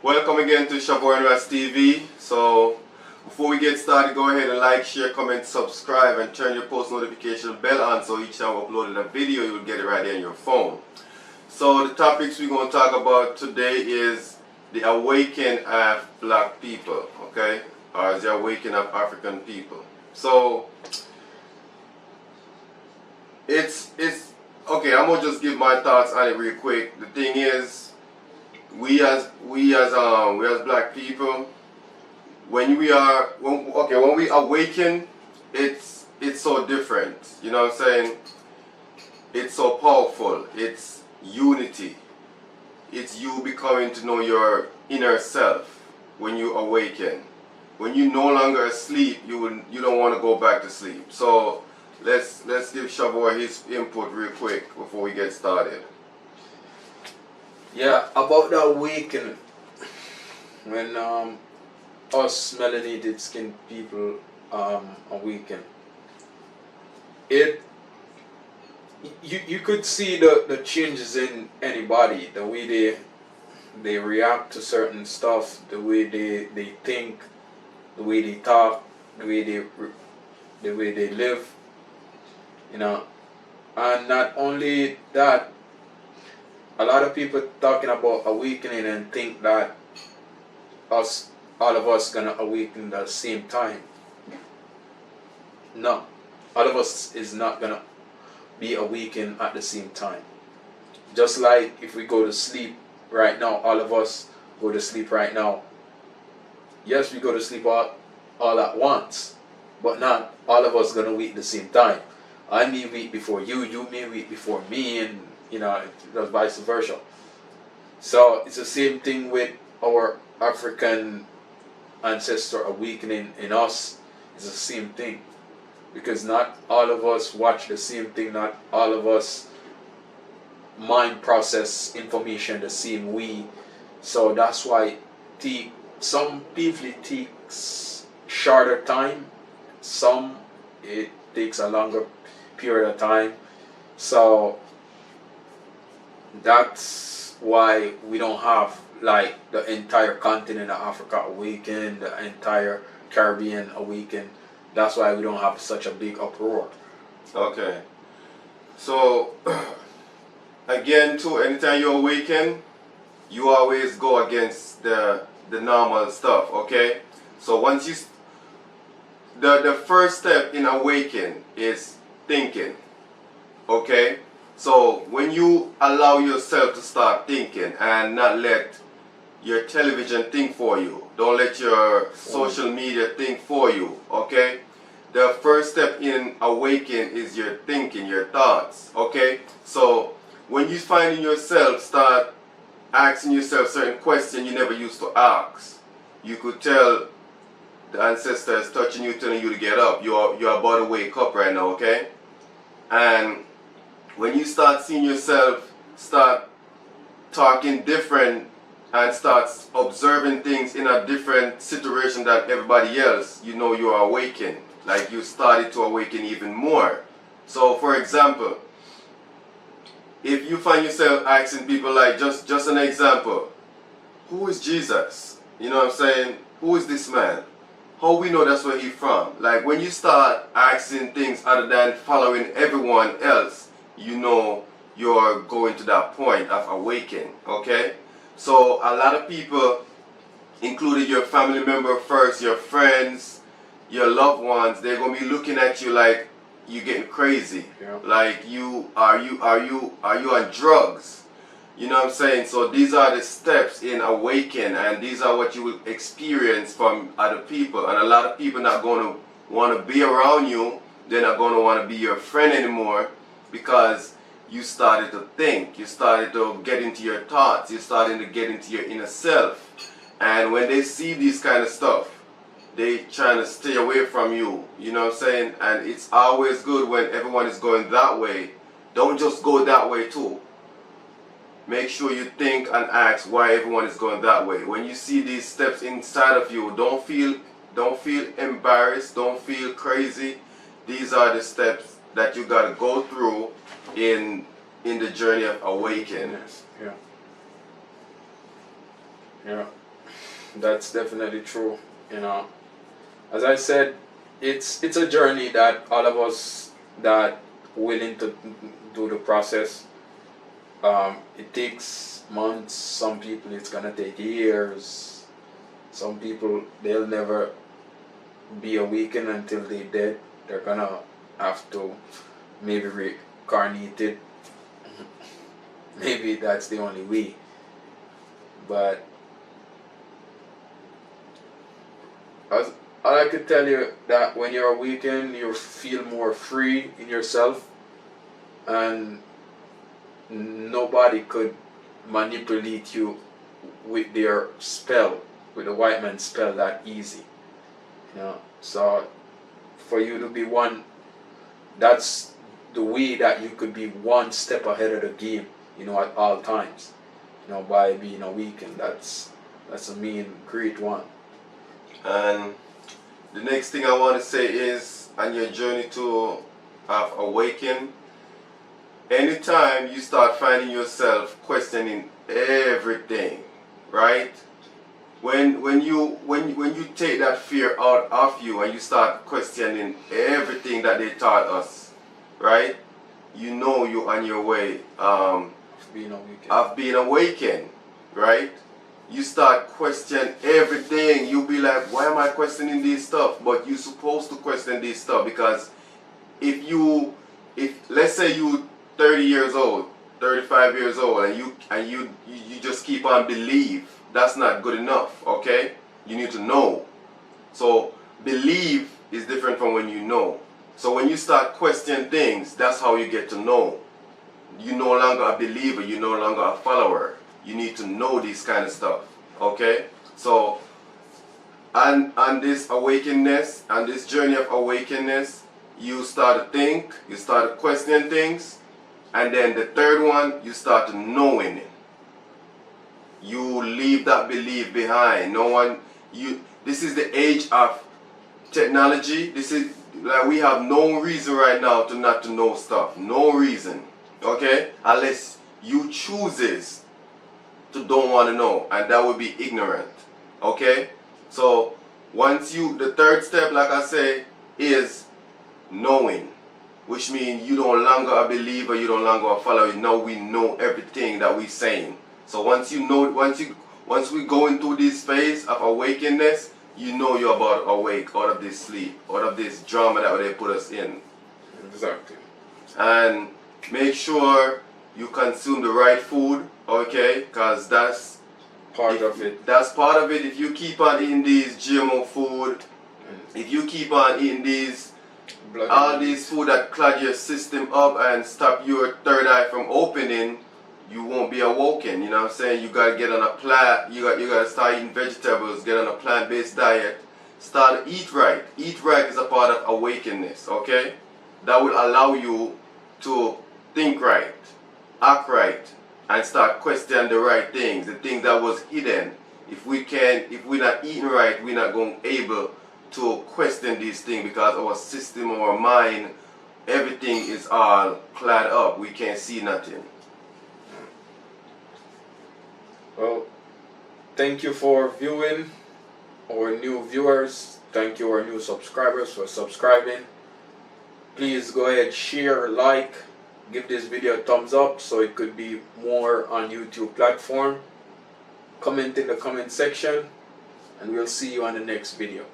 Welcome again to Shavor and Ras TV. So, before we get started, go ahead and like, share, comment, subscribe, and turn your post notification bell on so each time we upload a video, you will get it right there on your phone. So, the topics we're going to talk about today is the awakening of black people, okay? Or the awakening of African people. So, it's okay, I'm going to just give my thoughts on it real quick. The thing is, we as black people, when we awaken, it's so different. You know what I'm saying? It's so powerful. It's unity. It's you becoming to know your inner self when you awaken. When you no longer asleep, you don't want to go back to sleep. So let's give Shavor his input real quick before we get started. Yeah, about the awakening. When us melanated skinned people awaken, you could see the changes in anybody, the way they react to certain stuff, the way they think, the way they talk, the way they live, you know. And not only that, a lot of people talking about awakening and think that all of us gonna awaken at the same time. No, all of us is not gonna be awakened at the same time. Just like if we go to sleep right now, all of us go to sleep right now. Yes, we go to sleep all at once, but not all of us gonna wake at the same time. I may wake before you, you may wake before me, and just vice versa. So it's the same thing with our African ancestor awakening in us. It's the same thing, because not all of us watch the same thing. Not all of us mind process information the same way. So that's why some people it takes shorter time. Some it takes a longer period of time. So that's why we don't have like the entire continent of Africa awakened, the entire Caribbean awakened. That's why we don't have such a big uproar. Okay. So again, too, anytime you awaken, you always go against the normal stuff. Okay. So once the first step in awaken is thinking. Okay. So when you allow yourself to start thinking and not let your television think for you, don't let your social media think for you, okay? The first step in awaken is your thinking, your thoughts, okay? So when you find in yourself, start asking yourself certain questions you never used to ask. You could tell the ancestors touching you, telling you to get up. You're about to wake up right now, okay? And when you start seeing yourself, start talking different and start observing things in a different situation than everybody else, you know you are awakened. Like you started to awaken even more. So for example, if you find yourself asking people like, just an example, who is Jesus? You know what I'm saying? Who is this man? How we know that's where he's from? Like when you start asking things other than following everyone else, you know you're going to that point of awakening, okay? So a lot of people, including your family member first, your friends, your loved ones, they're gonna be looking at you like you getting crazy. Yeah. Like are you on drugs? You know what I'm saying? So these are the steps in awaken, and these are what you will experience from other people. And a lot of people not gonna wanna be around you, they're not gonna wanna be your friend anymore, because you started to think, you started to get into your thoughts, you started to get into your inner self. And when they see these kind of stuff, they trying to stay away from you, you know what I'm saying? And it's always good when everyone is going that way. Don't just go that way too. Make sure you think and ask why everyone is going that way. When you see these steps inside of you, don't feel embarrassed, don't feel crazy. These are the steps that you got to go through in the journey of awakening. Yes. Yeah. Yeah. That's definitely true. You know, as I said, it's a journey that all of us that willing to do the process. It takes months. Some people it's gonna take years. Some people they'll never be awakened until they dead. They're gonna have to maybe reincarnated. Maybe that's the only way. But as all I could tell you that when you're awakened, you feel more free in yourself, and nobody could manipulate you with their spell, with the white man's spell that easy. You know, so for you to be one, that's the way that you could be one step ahead of the game. You know, at all times. You know, by being awakened, that's a main great one. And the next thing I want to say is, on your journey to have awakened, anytime you start finding yourself questioning everything, right? When you take that fear out of you and you start questioning everything that they taught us, right? You know you're on your way of being awakened, right? You start questioning everything. You'll be like, why am I questioning this stuff? But you're supposed to question this stuff, because if let's say you 30 years old, 35 years old, and you just keep on believe, that's not good enough, okay? You need to know. So believe is different from when you know. So when you start questioning things, that's how you get to know. You're no longer a believer, you're no longer a follower. You need to know this kind of stuff, okay? So on this awakeness, on this journey of awakeness, you start to think, you start to question things, and then the third one, you start to knowing it. You leave that belief behind. This is the age of technology. This is like, we have no reason right now to not to know stuff. No reason, okay? Unless you chooses to don't want to know, and that would be ignorant, okay? So the third step, like I say, is knowing, which means you no longer a believer, you no longer a follower. Now we know everything that we're saying. So once we go into this phase of awakeness, you know you're about to awake out of this sleep, out of this drama that they put us in. Exactly. And make sure you consume the right food, okay? Because that's part of it. That's part of it. If you keep on eating these GMO food, if you keep on eating all these food that clog your system up and stop your third eye from opening, you won't be awoken. You know what I'm saying? You gotta get on a plant. You gotta start eating vegetables. Get on a plant-based diet. Start to eat right. Eat right is a part of awakenness. Okay, that will allow you to think right, act right, and start questioning the right things, the things that was hidden. If we're not eating right, we're not going to able to question these things, because our system, our mind, everything is all clad up. We can't see nothing. Well, thank you for viewing, our new viewers. Thank you, our new subscribers, for subscribing. Please go ahead, share, like, give this video a thumbs up so it could be more on YouTube platform. Comment in the comment section, and we'll see you on the next video.